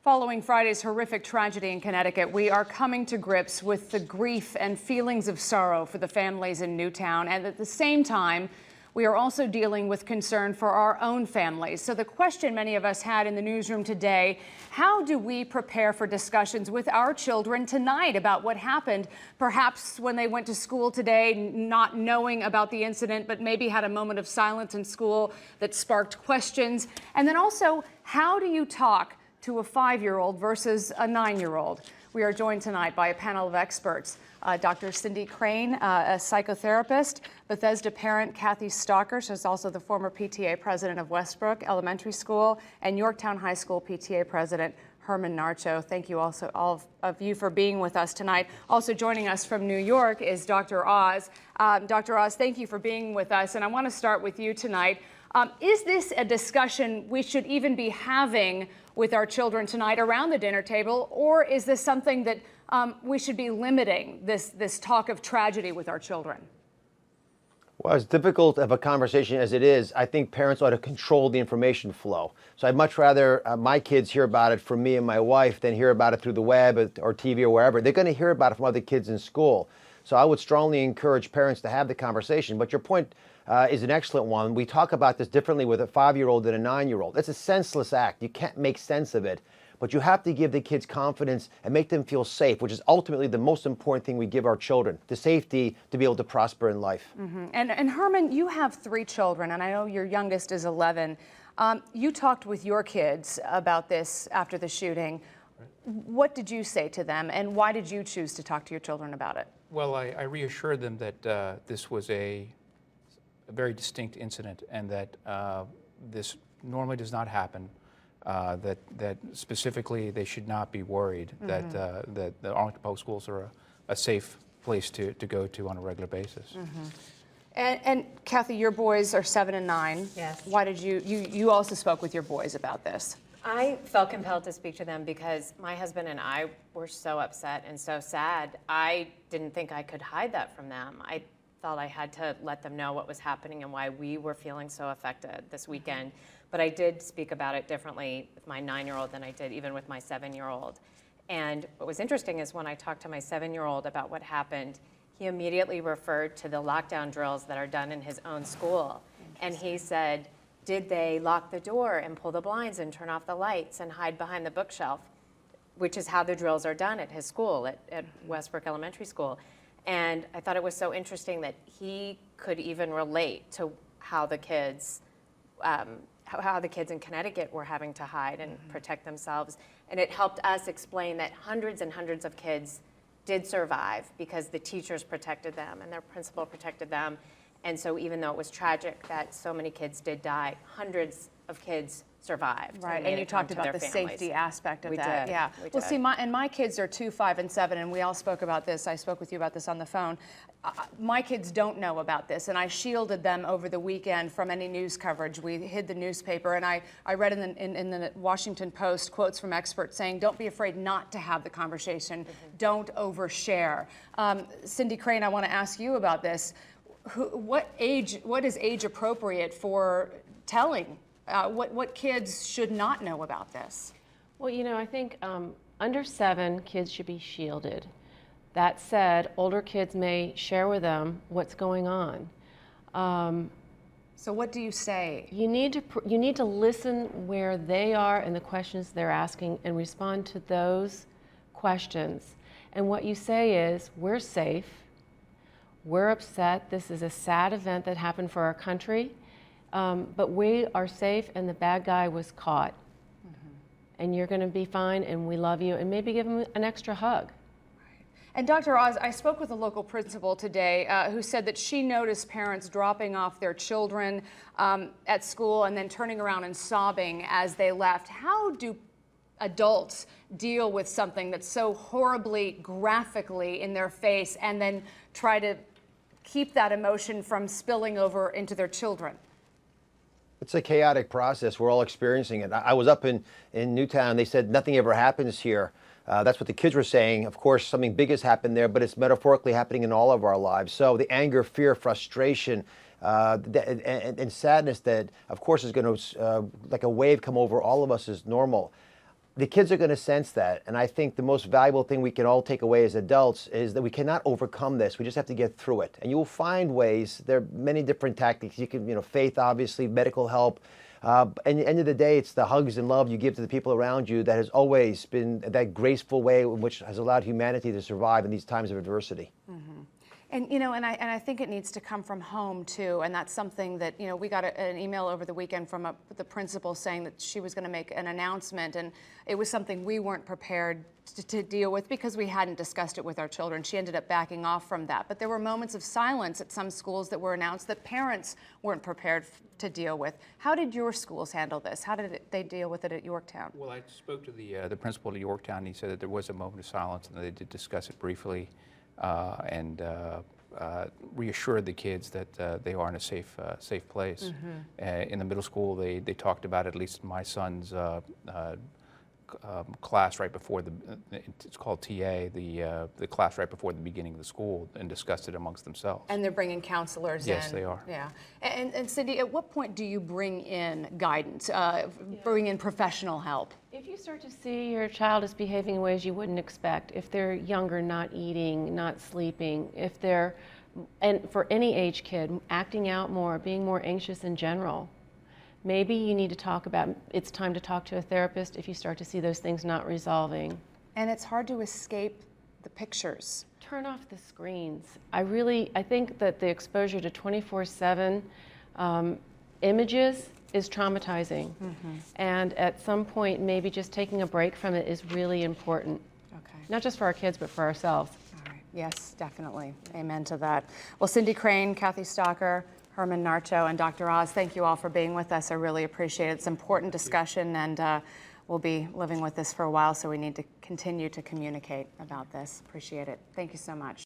Following Friday's horrific tragedy in Connecticut, we are coming to grips with the grief and feelings of sorrow for the families in Newtown. And at the same time, we are also dealing with concern for our own families. So the question many of us had in the newsroom today, how do we prepare for discussions with our children tonight about what happened, perhaps when they went to school today, not knowing about the incident, but maybe had a moment of silence in school that sparked questions? And then also, how do you talk to a 5-year-old versus a 9-year-old? We are joined tonight by a panel of experts. Dr. Cindy Crane, a psychotherapist, Bethesda parent Kathy Stalker, she's also the former PTA president of Westbrook Elementary School, and Yorktown High School PTA president Herman Narcho. Thank you also, all of you, for being with us tonight. Also joining us from New York is Dr. Oz. Dr. Oz, thank you for being with us, and I want to start with you tonight. Is this a discussion we should even be having with our children tonight around the dinner table, or is this something that we should be limiting, this talk of tragedy with our children? Well, as difficult of a conversation as it is, I think parents ought to control the information flow. So I'd much rather my kids hear about it from me and my wife than hear about it through the web or TV or wherever. They're going to hear about it from other kids in school. So I would strongly encourage parents to have the conversation. But your point is an excellent one. We talk about this differently with a 5-year-old than a 9-year-old. It's a senseless act. You can't make sense of it. But you have to give the kids confidence and make them feel safe, which is ultimately the most important thing we give our children, the safety to be able to prosper in life. Mm-hmm. And Herman, you have 3 children, and I know your youngest is 11. You talked with your kids about this after the shooting. What did you say to them, and why did you choose to talk to your children about it? Well, I reassured them that this was a very distinct incident, and that this normally does not happen. That specifically they should not be worried, that the Arlington Public Schools are a safe place to go to on a regular basis. And Kathy, your boys are 7 and 9. Yes. Why did you also spoke with your boys about this? I felt compelled to speak to them because my husband and I were so upset and so sad. I didn't think I could hide that from them. I felt I had to let them know what was happening and why we were feeling so affected this weekend. But I did speak about it differently with my 9-year-old than I did even with my 7-year-old. And what was interesting is when I talked to my 7-year-old about what happened, he immediately referred to the lockdown drills that are done in his own school. And he said, did they lock the door and pull the blinds and turn off the lights and hide behind the bookshelf, which is how the drills are done at his school, at Westbrook Elementary School. And I thought it was so interesting that he could even relate to how the kids in Connecticut were having to hide and protect themselves. And it helped us explain that hundreds and hundreds of kids did survive because the teachers protected them and their principal protected them. And so even though it was tragic that so many kids did die, hundreds of kids survived. Right, and you talked about the safety aspect of that. Did. Yeah. We Well, did. see, my kids are 2, 5, and 7, and we all spoke about this. I spoke with you about this on the phone. My kids don't know about this, and I shielded them over the weekend from any news coverage. We hid the newspaper, and I read in the Washington Post quotes from experts saying, don't be afraid not to have the conversation. Don't overshare. Cindy Crane, I want to ask you about this. What is age appropriate for telling? What kids should not know about this? Well, you know, I think under 7, kids should be shielded. That said, older kids may share with them what's going on. So what do you say? You need to listen where they are and the questions they're asking and respond to those questions. And what you say is, we're safe, we're upset, this is a sad event that happened for our country, but we are safe and the bad guy was caught. And you're going to be fine and we love you, and maybe give them an extra hug. And Dr. Oz, I spoke with a local principal today who said that she noticed parents dropping off their children at school and then turning around and sobbing as they left. How do adults deal with something that's so horribly, graphically in their face and then try to keep that emotion from spilling over into their children? It's a chaotic process. We're all experiencing it. I was up in Newtown. They said nothing ever happens here. That's what the kids were saying. Of course, something big has happened there, but it's metaphorically happening in all of our lives. So the anger, fear, frustration, and sadness that, of course, is going to, like a wave, come over all of us is normal. the kids are going to sense that. And I think the most valuable thing we can all take away as adults is that we cannot overcome this. We just have to get through it. And you will find ways. There are many different tactics. You can, faith, obviously, medical help. And at the end of the day, it's the hugs and love you give to the people around you that has always been that graceful way in which has allowed humanity to survive in these times of adversity. And I think it needs to come from home too, and that's something that we got an email over the weekend from the principal saying that she was going to make an announcement, and it was something we weren't prepared to deal with because we hadn't discussed it with our children. She ended up backing off from that, but there were moments of silence at some schools that were announced that parents weren't prepared to deal with. How did your schools handle this? How did they deal with it at Yorktown? Well, I spoke to the principal at Yorktown, and he said that there was a moment of silence, and they did discuss it briefly. And reassured the kids that they are in a safe place. In the middle school, they talked about, at least my son's class right before it's called TA, the class right before the beginning of the school, and discussed it amongst themselves. And they're bringing counselors in. Yes, they are. Yeah. And Cindy, at what point do you bring in guidance, bring in professional help? If you start to see your child is behaving in ways you wouldn't expect, if they're younger, not eating, not sleeping, if they're, and for any age kid, acting out more, being more anxious in general, maybe you need to talk about, it's time to talk to a therapist if you start to see those things not resolving. And it's hard to escape the pictures. Turn off the screens. I think that the exposure to 24/7 images is traumatizing. And at some point, maybe just taking a break from it is really important. Okay. Not just for our kids, but for ourselves. All right. Yes, definitely. Amen to that. Well, Cindy Crane, Kathy Stalker, Herman Narcho, and Dr. Oz, thank you all for being with us. I really appreciate it. It's an important discussion, and we'll be living with this for a while, so we need to continue to communicate about this. Appreciate it. Thank you so much.